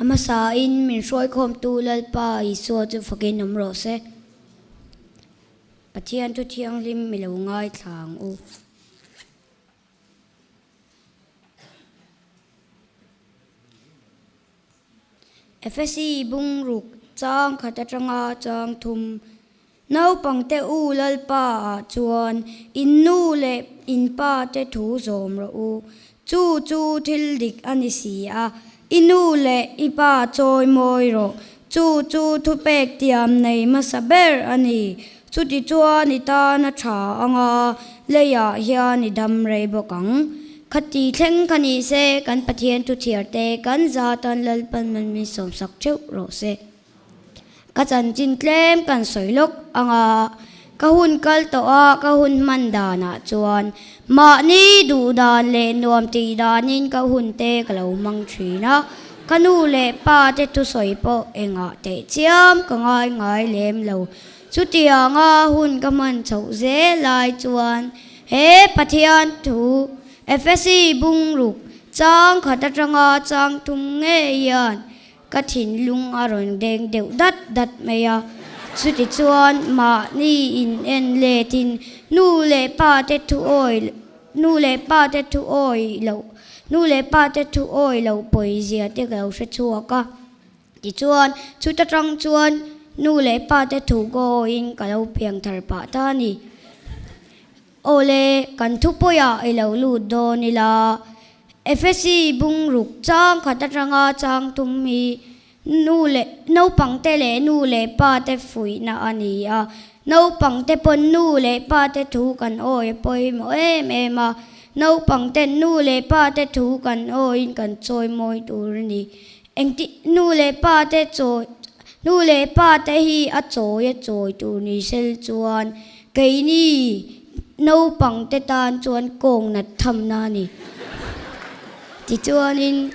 ama sa in min soi khom tu lal pa I so chu fakin namro se pathian tu thiang lim mi lo ngai thlang u FSC bung ruk chang khata tanga chang thum nau pangte u lal pa chuan in nu le in pa te thu zom ro u chu chu thil dik ani si a inu le ipa choi moi ro chu chu thu pek tiam nei ma saber ani chu ti chuan ni ta na tha anga le ya hian ni dam rei bokang khati thleng khani se kan pathian tu thiar te kan za tan lal pan man mi som sak cheu ro se ka chan chin tlem kan soilok anga ka hun kal to a ka hun man dana chuan ma ni du dan le nuam ti danin ka hun te ka lo mang thina kanu le pa te tu soi po enga te chiam ka ngai ngai lem lo chu ti anga hun ka man chau ze lai chuan he pathian tu FSC bung ruk chang khata tanga chang thum nge yan ka thin lung aron deng deu dat dat meya chu ti chuan ma ni in en le tin nu le pa te tu oi nu le pa te tu oi lo nu le pa te tu oi lo poi zia te ga se chua ka ti chuan chu ta tang chuan nu le pa te tu go in ka lo piang thar pa ta ni ole kan thu poya I lo lu do ni la FSC bung ruk chang khata tanga chang tum mi nu le no pang te le nu le pa te fui na ani a no pang te pon nu le pa te thu kan oi poi mo em ma no pang te nu le pa te thu kan oi kan choi moi tur ni engti nu le pa te choi nu le pa te hi a choi tu ni sel chuan kei ni no pang te tan chuan kong na tham na ni ti chuan in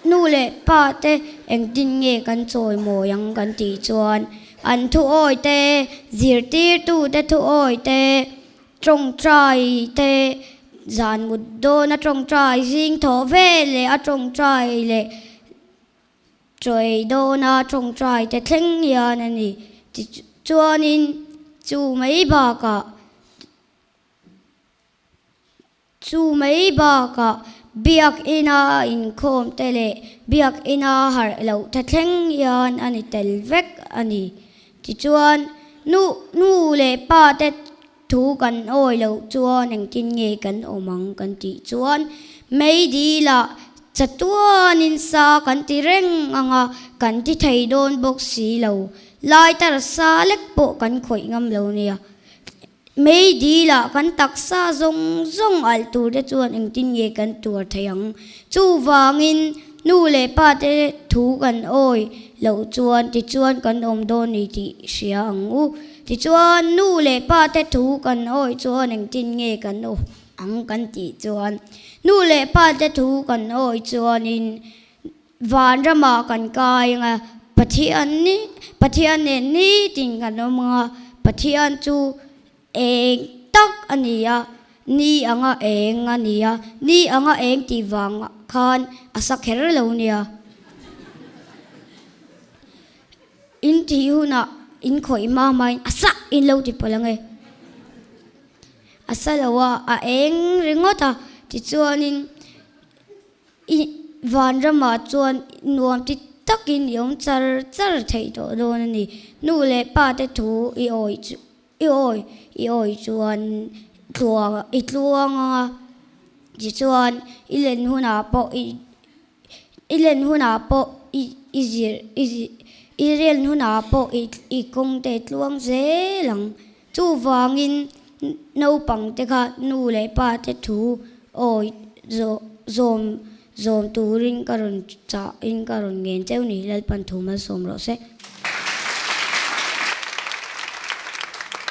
nu le pa te eng tin nge kan choi mo yang kan ti chuan an thu oi te zir tir tu te thu oi te trong trai te zan mut do na trong trai jing tho ve le a trong trai le troi do na trong trai te thleng yan ani ti chuan in chu mai ba ka biak ina in khom tele biak ina har lo ta thleng yan ani tel vek ani ti chuan nu le pa te thu kan oi lo chuan eng tin nge kan omang kan ti chuan mei di la chatuan in sa kan ti reng anga kan ti thei don bok si lo lai tar sa lek po kan khoi ngam lo nia mei di la kan taksa zong al tur de chuan eng tin nge kan tur thayang chu wangin nu le pa te thu kan oi lo chuan ti chuan kan om do ni ti sia ang u ti chuan nu le pa te thu kan oi chuan eng tin nge kan o ang kan ti chuan nu le pa te thu kan oi chuan in van rama kan kai nga pathian ne ni ting kan o mga pathian chu eng tak ania ni anga eng ania ni anga eng ti wang khan asak her lo nia in ti huna in khoi ma mai asa in lo ti palange asalawa a eng ringota ti chuan in van rama chuan nuam ti takin yom char thei to don ni nu le pa te thu I oi chuan tluanga ti chuan ilen huna po irel huna po I kong te tluang zelang chu wangin no pang te kha nu le pa te thu oi zom turin karon cha in karon ngen cheu ni lal pan thu ma som ro se